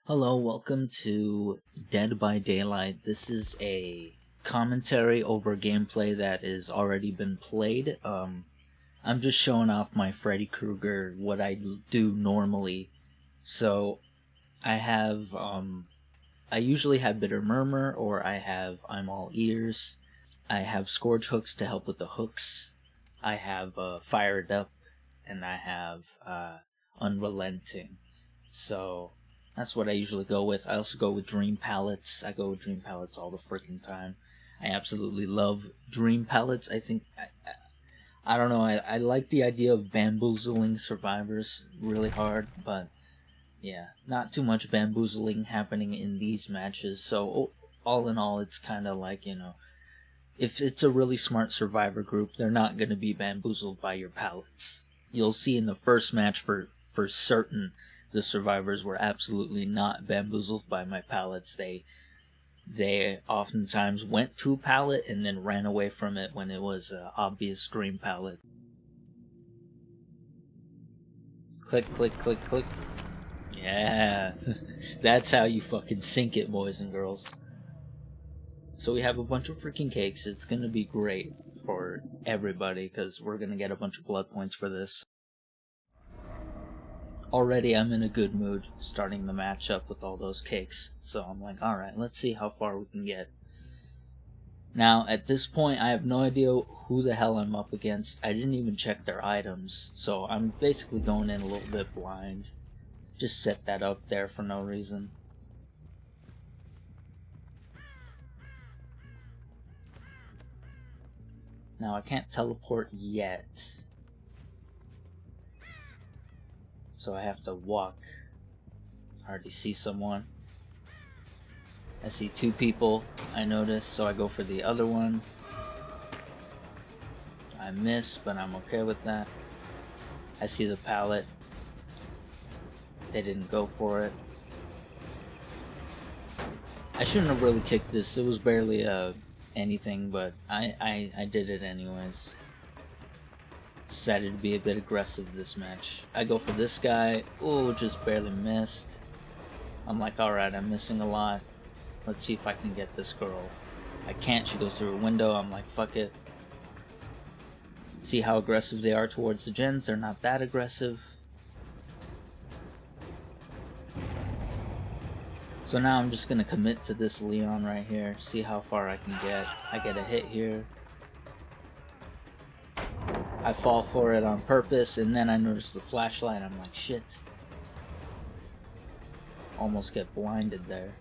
Hello, welcome to Dead by Daylight. This is a commentary over gameplay that has already been played. I'm just showing off my Freddy Krueger, what I do normally. So, I usually have Bitter Murmur, or I have I'm All Ears. I have Scourge Hooks to help with the hooks. I have Fired Up, and I have Unrelenting. So, that's what I usually go with. I also go with Dream Palettes. I go with Dream Palettes all the freaking time. I absolutely love Dream Palettes. I don't know, I like the idea of bamboozling survivors really hard, but yeah, not too much bamboozling happening in these matches. So, all in all, it's kind of like, if it's a really smart survivor group, they're not going to be bamboozled by your palettes. You'll see in the first match for certain, the survivors were absolutely not bamboozled by my palettes. They oftentimes went to pallet and then ran away from it when it was an obvious Dream palette. Click, click, click, click. Yeah, that's how you fucking sink it, boys and girls. So we have a bunch of freaking cakes. It's gonna be great for everybody, because we're gonna get a bunch of blood points for this. Already I'm in a good mood starting the match up with all those cakes. So I'm like, alright, let's see how far we can get. Now, at this point, I have no idea who the hell I'm up against. I didn't even check their items, so I'm basically going in a little bit blind. Just set that up there for no reason. Now, I can't teleport yet, so I have to walk. I already see someone. I see two people, I notice, so I go for the other one. I miss, but I'm okay with that. I see the pallet. They didn't go for it. I shouldn't have really kicked this. It was barely anything, but I did it anyways. Decided to be a bit aggressive this match. I go for this guy. Oh, just barely missed. I'm like, alright, I'm missing a lot. Let's see if I can get this girl. I can't. She goes through a window. I'm like, fuck it. See how aggressive they are towards the gens. They're not that aggressive. So now I'm just gonna commit to this Leon right here. See how far I can get. I get a hit here. I fall for it on purpose, and then I notice the flashlight. I'm like, shit. Almost get blinded there.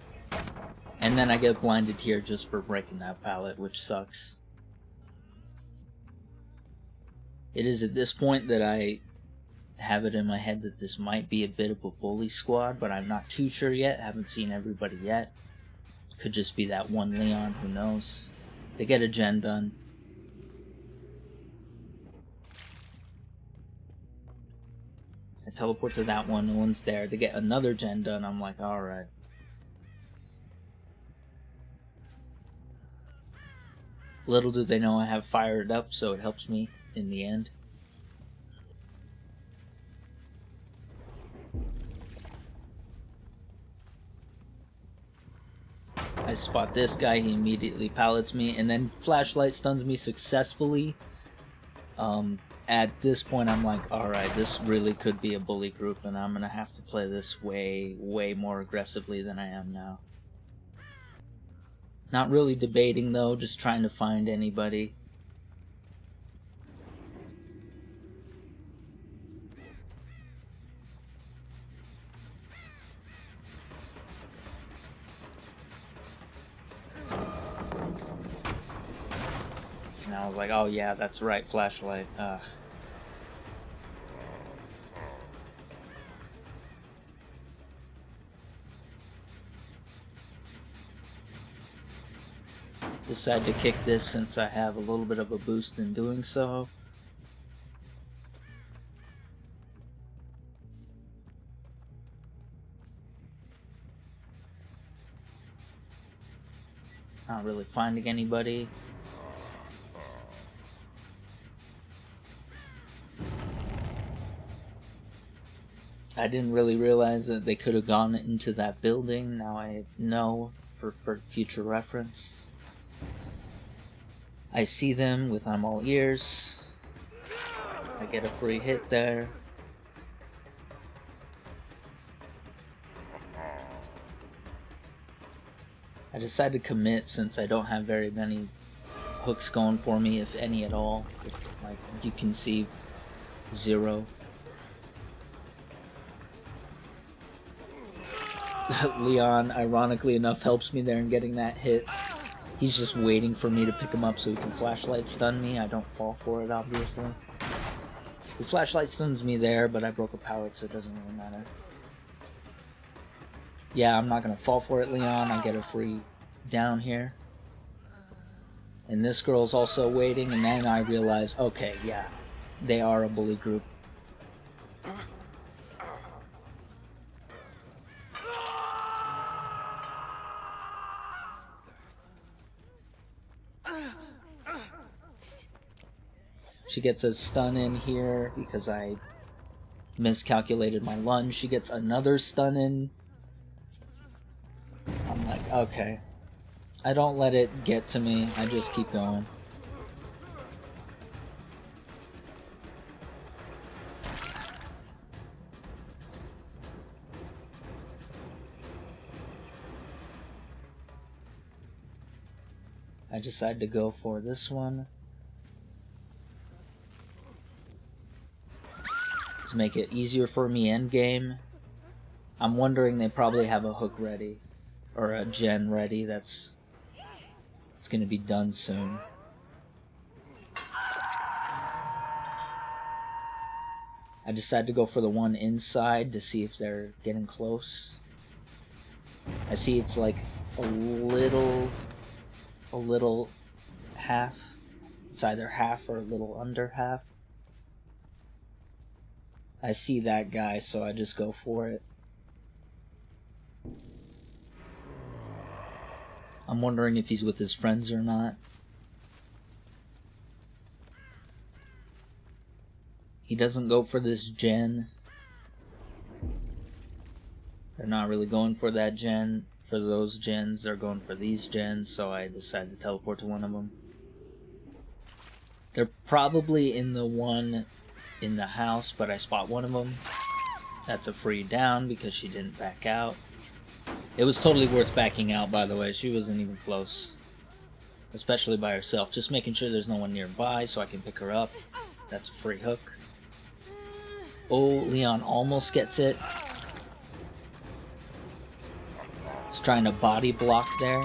And then I get blinded here just for breaking that pallet, which sucks. It is at this point that I have it in my head that this might be a bit of a bully squad, but I'm not too sure yet. Haven't seen everybody yet. Could just be that one Leon, who knows. They get a gen done. I teleport to that one, no one's there. They get another gen done. I'm like, alright. Little do they know I have Fired Up, so it helps me in the end. I spot this guy, he immediately pallets me, and then flashlight stuns me successfully. At this point I'm like, alright, this really could be a bully group, and I'm gonna have to play this way more aggressively than I am now. Not really debating though, just trying to find anybody. And I was like, oh yeah, that's right, flashlight. Decide to kick this since I have a little bit of a boost in doing so. Not really finding anybody. I didn't really realize that they could have gone into that building. Now I know for future reference. I see them with I'm all ears. I get a free hit there. I decided to commit since I don't have very many hooks going for me, if any at all. Like you can see, 0. Leon, ironically enough, helps me there in getting that hit. He's just waiting for me to pick him up so he can flashlight stun me. I don't fall for it, obviously. He flashlight stuns me there, but I broke a pallet, so it doesn't really matter. Yeah, I'm not gonna fall for it, Leon. I get a free down here. And this girl's also waiting, and then I realize, okay, yeah, they are a bully group. She gets a stun in here because I miscalculated my lunge. She gets another stun in. I'm like, okay. I don't let it get to me. I just keep going. I decide to go for this one. To make it easier for me endgame. I'm wondering they probably have a hook ready. Or a gen ready it's gonna be done soon. I decided to go for the one inside to see if they're getting close. I see it's like a little half. It's either half or a little under half. I see that guy, so I just go for it. I'm wondering if he's with his friends or not. He doesn't go for this gen. They're not really going for that gen. For those gens, they're going for these gens, so I decided to teleport to one of them. They're probably in the one in the house, but I spot one of them. That's a free down because she didn't back out. It was totally worth backing out, by the way. She wasn't even close. Especially by herself. Just making sure there's no one nearby so I can pick her up. That's a free hook. Oh, Leon almost gets it. He's trying to body block there.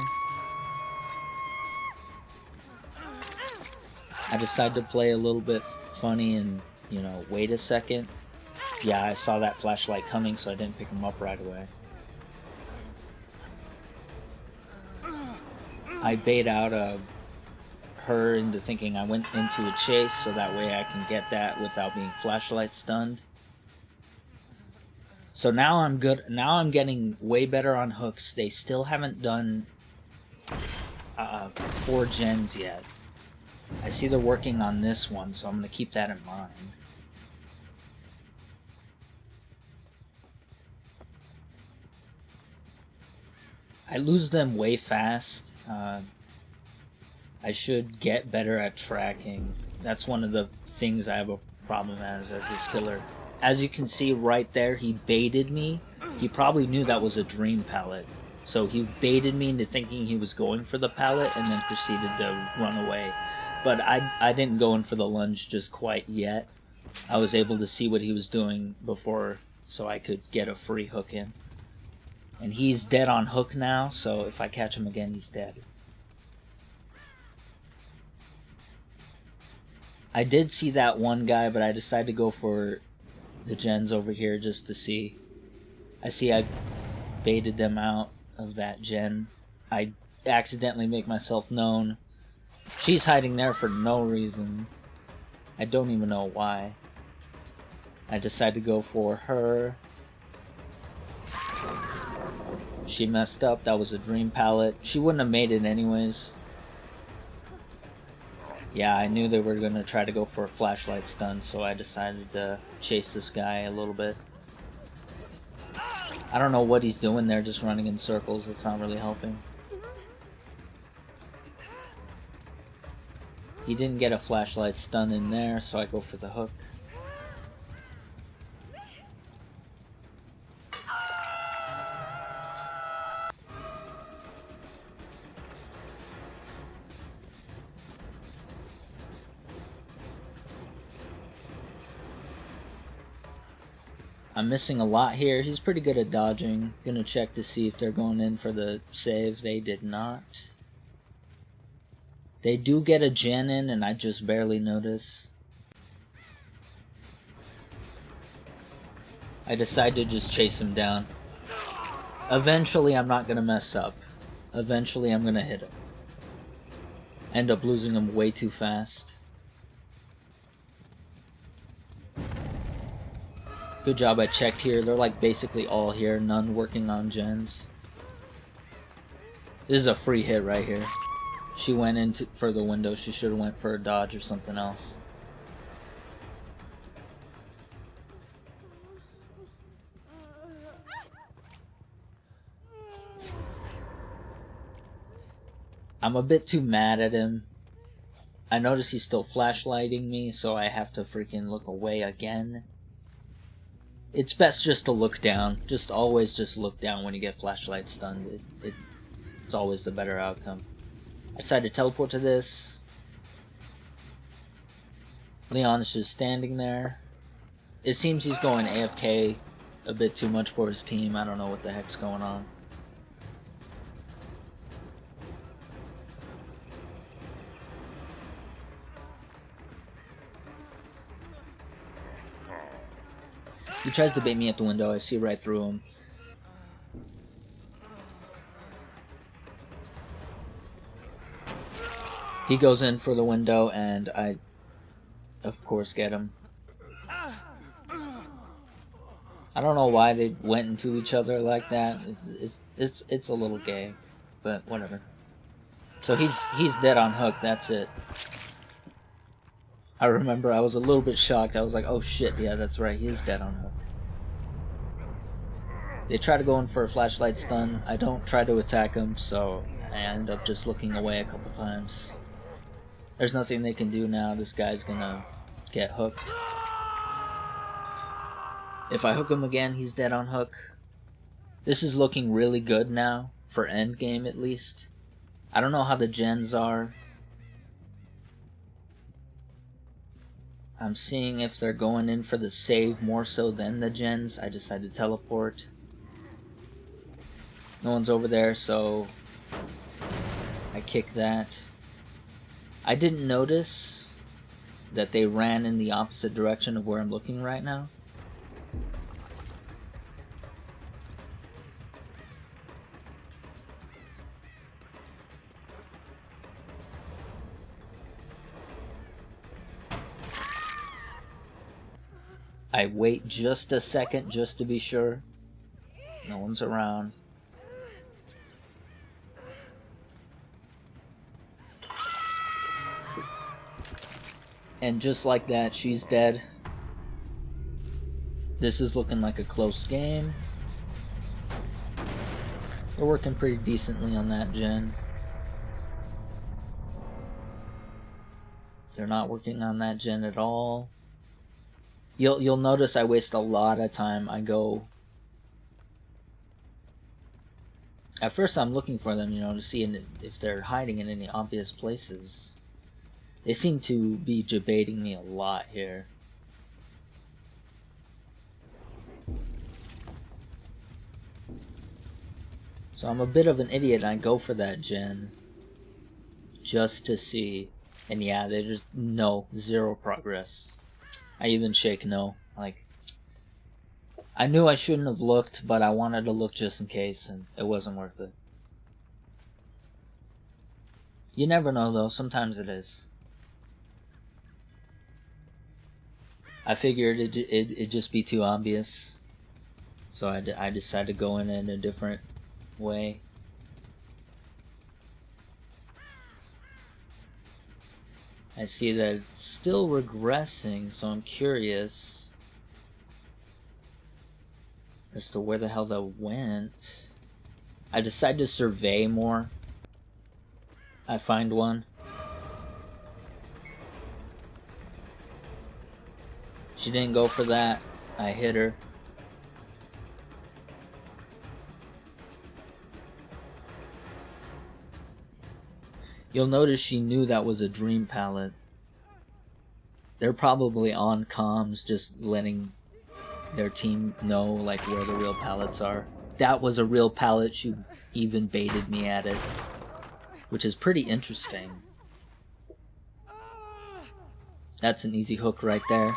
I decided to play a little bit funny and, you know, wait a second. Yeah, I saw that flashlight coming, so I didn't pick him up right away. I bait out her into thinking I went into a chase, so that way I can get that without being flashlight stunned. So now I'm good. Now I'm getting way better on hooks. They still haven't done 4 gens yet. I see they're working on this one, so I'm going to keep that in mind. I lose them way fast. I should get better at tracking. That's one of the things I have a problem as this killer. As you can see right there, he baited me. He probably knew that was a dream pallet. So he baited me into thinking he was going for the pallet and then proceeded to run away. But I didn't go in for the lunge just quite yet. I was able to see what he was doing before so I could get a free hook in. And he's dead on hook now, so if I catch him again, he's dead. I did see that one guy, but I decided to go for the gens over here just to see. I see I baited them out of that gen. I accidentally make myself known. She's hiding there for no reason. I don't even know why. I decided to go for her. She messed up. That was a dream pallet. She wouldn't have made it anyways. Yeah, I knew they were going to try to go for a flashlight stun, so I decided to chase this guy a little bit. I don't know what he's doing there, just running in circles. It's not really helping. He didn't get a flashlight stun in there, so I go for the hook. I'm missing a lot here. He's pretty good at dodging. Gonna check to see if they're going in for the save. They did not. They do get a gen in, and I just barely notice. I decide to just chase him down. Eventually, I'm not gonna mess up. Eventually, I'm gonna hit him. End up losing him way too fast. Good job I checked here. They're like basically all here, none working on gens. This is a free hit right here. She went in for the window. She should have went for a dodge or something else. I'm a bit too mad at him. I notice he's still flashlighting me, so I have to freaking look away again. It's best just to look down. Just always just look down when you get flashlight stunned. It's always the better outcome. I decide to teleport to this. Leon is just standing there. It seems he's going AFK a bit too much for his team. I don't know what the heck's going on. He tries to bait me at the window. I see right through him. He goes in for the window, and I, of course, get him. I don't know why they went into each other like that. It's a little gay, but whatever. So he's dead on hook. That's it. I remember I was a little bit shocked. I was like, oh shit, yeah, that's right, he is dead on hook. They try to go in for a flashlight stun. I don't try to attack him, so I end up just looking away a couple times. There's nothing they can do now. This guy's gonna get hooked. If I hook him again, he's dead on hook. This is looking really good now, for endgame at least. I don't know how the gens are. I'm seeing if they're going in for the save more so than the gens. I decide to teleport. No one's over there, so I kick that. I didn't notice that they ran in the opposite direction of where I'm looking right now. I wait just a second just to be sure. No one's around. And just like that, she's dead. This is looking like a close game. They're working pretty decently on that gen. They're not working on that gen at all. You'll notice I waste a lot of time. I go... At first I'm looking for them, to see if they're hiding in any obvious places. They seem to be debating me a lot here. So I'm a bit of an idiot and I go for that gen. Just to see. And yeah, they just... No. Zero progress. I even shake no. Like... I knew I shouldn't have looked, but I wanted to look just in case, and it wasn't worth it. You never know though, sometimes it is. I figured it'd just be too obvious, so I decided to go in a different way. I see that it's still regressing, so I'm curious. as to where the hell that went. I decided to survey more. I find one. She didn't go for that. I hit her. You'll notice she knew that was a dream pallet. They're probably on comms just letting their team know like where the real pallets are. That was a real pallet. She even baited me at it, which is pretty interesting. That's an easy hook right there.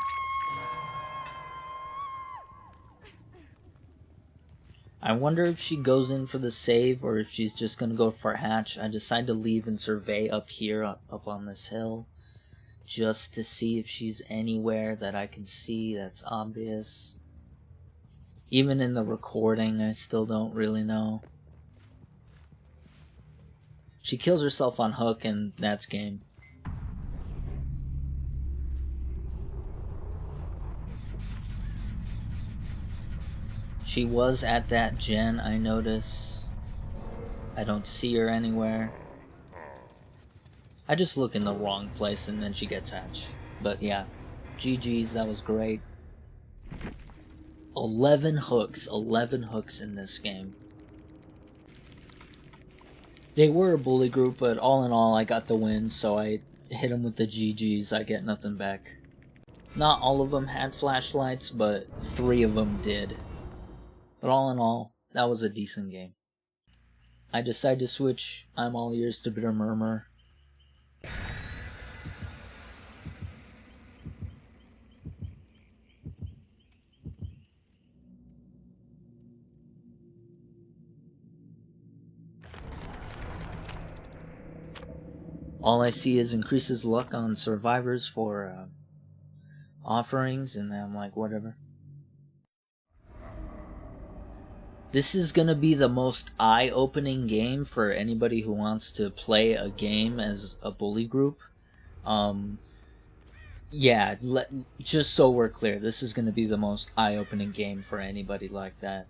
I wonder if she goes in for the save or if she's just gonna go for hatch. I decide to leave and survey up here, up on this hill, just to see if she's anywhere that I can see that's obvious. Even in the recording, I still don't really know. She kills herself on hook and that's game. She was at that gen, I notice. I don't see her anywhere. I just look in the wrong place and then she gets hatched. But yeah, GG's, that was great. 11 hooks in this game. They were a bully group, but all in all, I got the win, so I hit them with the GG's. I get nothing back. Not all of them had flashlights, but 3 of them did. But all in all, that was a decent game. I decided to switch I'm All Ears to Bitter Murmur. All I see is increases luck on survivors for offerings, and I'm like, whatever. This is going to be the most eye-opening game for anybody who wants to play a game as a bully group. Yeah, just so we're clear, this is going to be the most eye-opening game for anybody like that.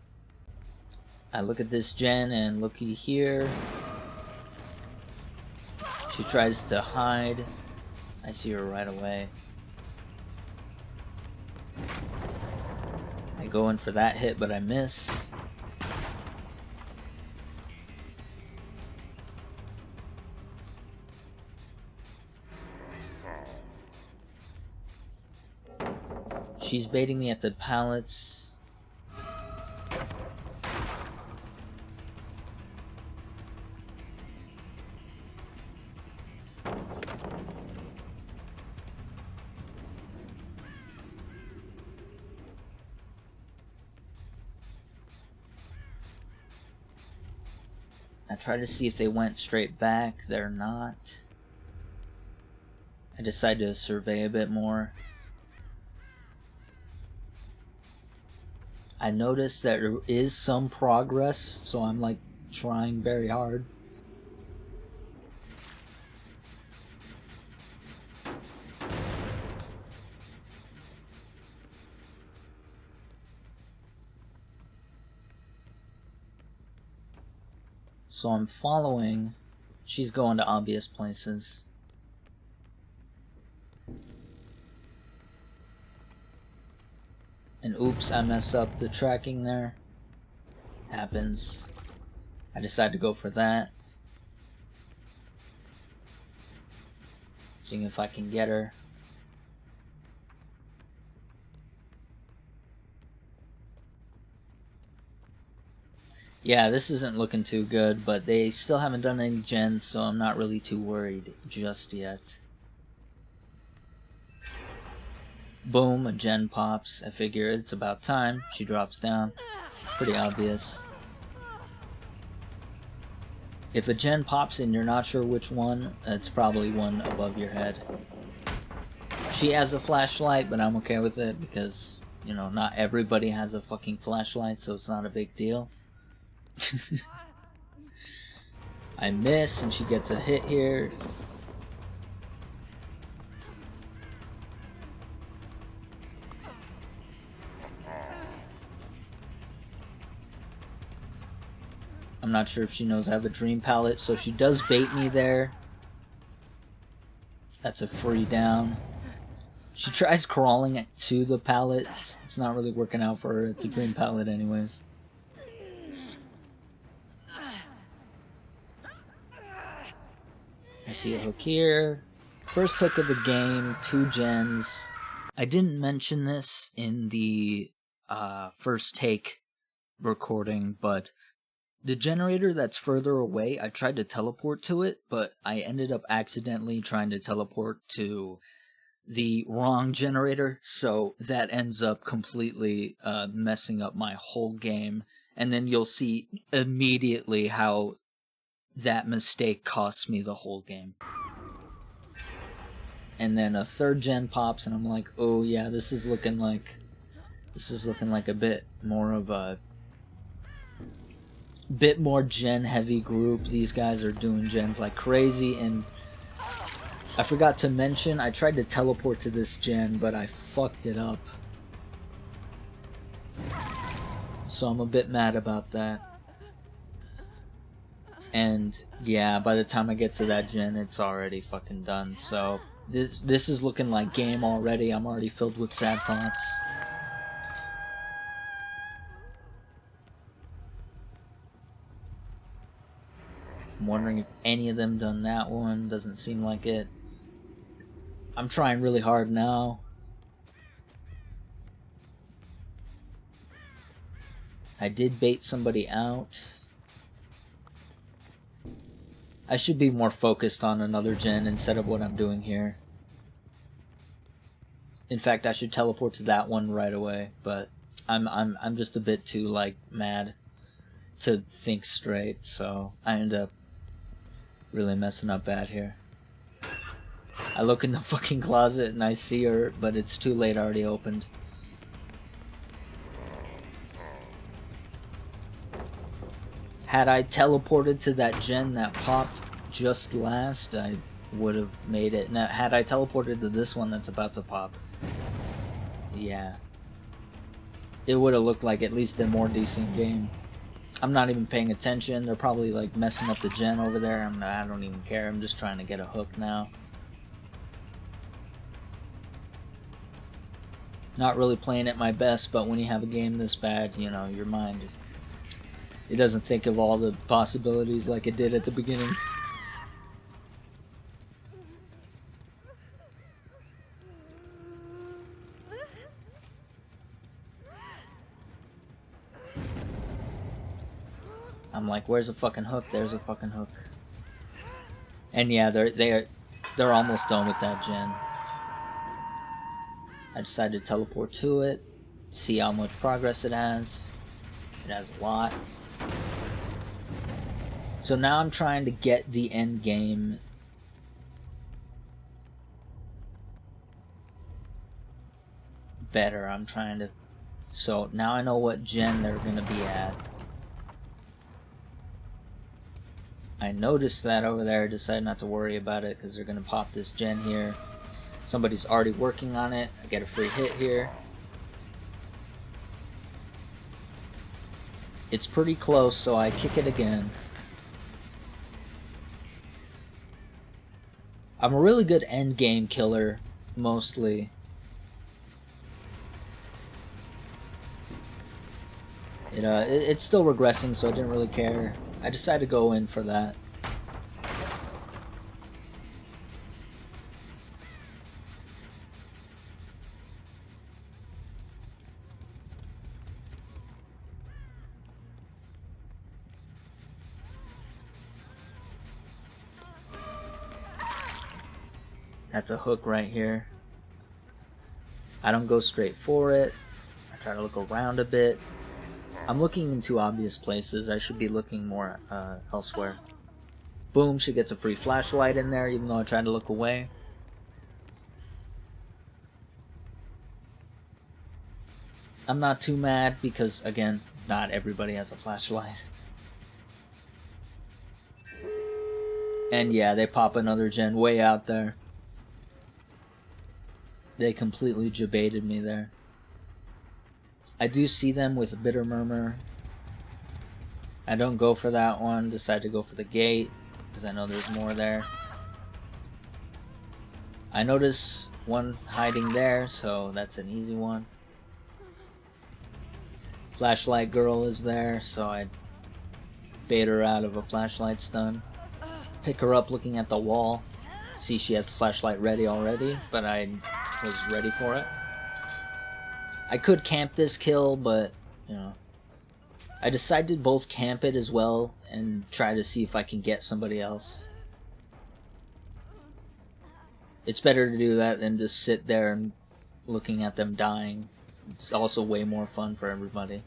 I look at this gen and looky here. She tries to hide. I see her right away. I go in for that hit, but I miss. She's baiting me at the pallets. I try to see if they went straight back. They're not. I decide to survey a bit more. I noticed that there is some progress, so I'm like trying very hard. So I'm following. She's going to obvious places. And oops, I mess up the tracking there. Happens. I decide to go for that. Seeing if I can get her. Yeah, this isn't looking too good, but they still haven't done any gens, so I'm not really too worried just yet. Boom, a gen pops. I figure it's about time. She drops down. Pretty obvious. If a gen pops and you're not sure which one, it's probably one above your head. She has a flashlight, but I'm okay with it because, you know, not everybody has a fucking flashlight, so it's not a big deal. I miss, and she gets a hit here. not sure if she knows I have a dream palette, so she does bait me there. That's a free down. She tries crawling to the pallet. It's not really working out for her. It's a dream pallet anyways. I see a hook here. First hook of the game, 2 gens. I didn't mention this in the first take recording, but the generator that's further away, I tried to teleport to it, but I ended up accidentally trying to teleport to the wrong generator, so that ends up completely messing up my whole game. And then you'll see immediately how that mistake costs me the whole game. And then a 3rd gen pops, and I'm like, oh yeah, this is looking like a bit more of a gen heavy group. These guys are doing gens like crazy, and I forgot to mention, I tried to teleport to this gen, but I fucked it up. So I'm a bit mad about that. And yeah, by the time I get to that gen, it's already fucking done. So this is looking like game already. I'm already filled with sad thoughts. I'm wondering if any of them done that one. Doesn't seem like it. I'm trying really hard now. I did bait somebody out. I should be more focused on another gen instead of what I'm doing here. In fact, I should teleport to that one right away, but I'm just a bit too like mad to think straight, so I end up really messing up bad here. I look in the fucking closet and I see her, but it's too late, already opened. Had I teleported to that gen that popped just last, I would have made it. Now, had I teleported to this one that's about to pop, yeah, it would have looked like at least a more decent game. I'm not even paying attention. They're probably like messing up the gen over there. I don't even care. I'm just trying to get a hook now. Not really playing at my best, but when you have a game this bad, you know, your mind, it doesn't think of all the possibilities like it did at the beginning. I'm like, where's a fucking hook? There's a fucking hook. And yeah, they're almost done with that gen. I decided to teleport to it, see how much progress it has. It has a lot. So now I'm trying to get the end game better. I'm trying to... So now I know what gen they're going to be at. I noticed that over there. Decided not to worry about it because they're going to pop this gen here. Somebody's already working on it. I get a free hit here. It's pretty close, so I kick it again. I'm a really good end game killer, mostly. It's still regressing, so I didn't really care. I decided to go in for that. That's a hook right here. I don't go straight for it. I try to look around a bit. I'm looking in too obvious places. I should be looking more elsewhere. Boom, she gets a free flashlight in there, even though I tried to look away. I'm not too mad because, again, not everybody has a flashlight. And yeah, they pop another gen way out there. They completely jebaited me there. I do see them with Bitter Murmur. I don't go for that one, decide to go for the gate, because I know there's more there. I notice one hiding there, so that's an easy one. Flashlight girl is there, so I bait her out of a flashlight stun. Pick her up looking at the wall. See, she has the flashlight ready already, but I was ready for it. I could camp this kill, but, you know. I decided to both camp it as well and try to see if I can get somebody else. It's better to do that than just sit there and looking at them dying. It's also way more fun for everybody.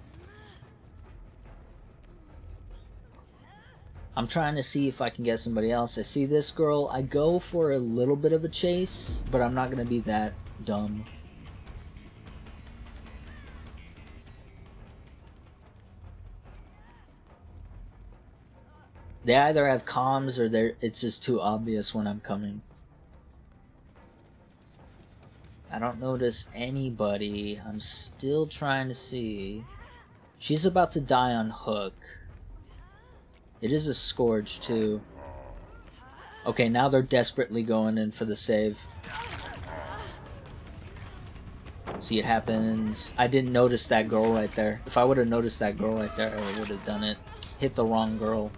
I'm trying to see if I can get somebody else. I see this girl. I go for a little bit of a chase, but I'm not going to be that dumb. They either have comms or it's just too obvious when I'm coming. I don't notice anybody. I'm still trying to see. She's about to die on hook. It is a Scourge too. Okay, now they're desperately going in for the save. See, it happens. I didn't notice that girl right there. If I would have noticed that girl right there, I would have done it. Hit the wrong girl.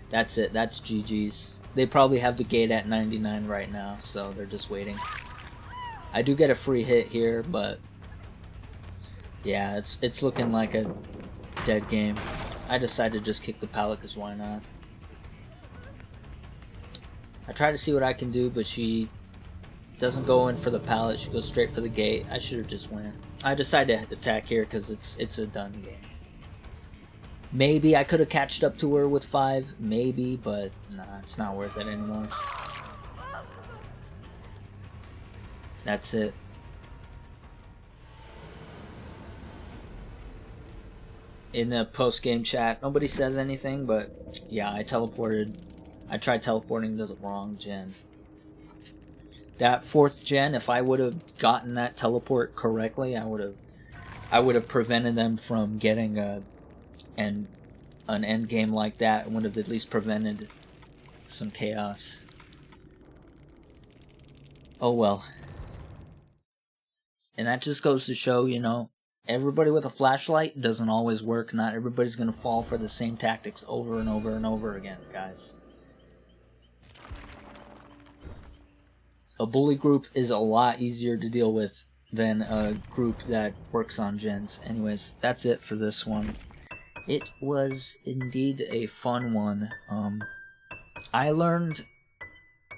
That's it. That's GG's. They probably have the gate at 99 right now, so they're just waiting. I do get a free hit here, but yeah, it's looking like a dead game. I decided to just kick the pallet because why not? I try to see what I can do, but she doesn't go in for the pallet. She goes straight for the gate. I should have just went. I decided to attack here because it's a done game. Maybe I could have catched up to her with 5, maybe, but nah, it's not worth it anymore. That's it. In the post-game chat, nobody says anything, but yeah, I tried teleporting to the wrong gen. That 4th gen, if I would have gotten that teleport correctly, I would have prevented them from getting an end game like that. It would have at least prevented some chaos. Oh well. And that just goes to show, you know, everybody with a flashlight doesn't always work. Not everybody's going to fall for the same tactics over and over and over again, guys. A bully group is a lot easier to deal with than a group that works on gens. Anyways, that's it for this one. It was indeed a fun one. I learned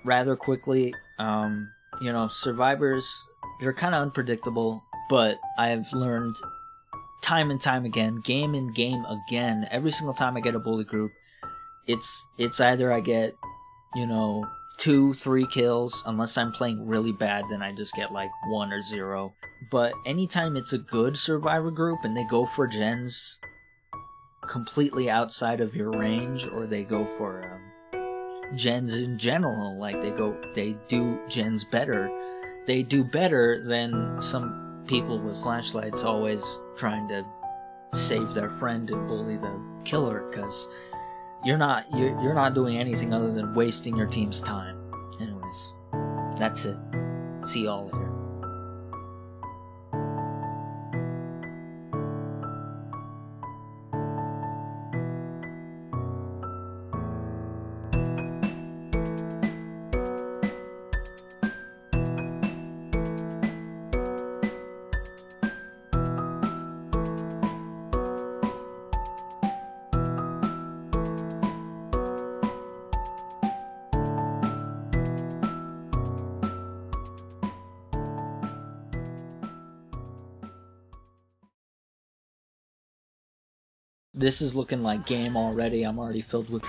rather quickly, you know, survivors, they're kind of unpredictable, but I've learned time and time again, game in game again, every single time I get a bully group, it's either I get, you know, 2, 3 kills, unless I'm playing really bad, then I just get like 1 or 0. But anytime it's a good survivor group and they go for gens completely outside of your range, or they go for gens in general, like they do gens better. They do better than some people with flashlights always trying to save their friend and bully the killer, because you're not doing anything other than wasting your team's time. Anyways, that's it. See y'all later. This is looking like game already. I'm already filled with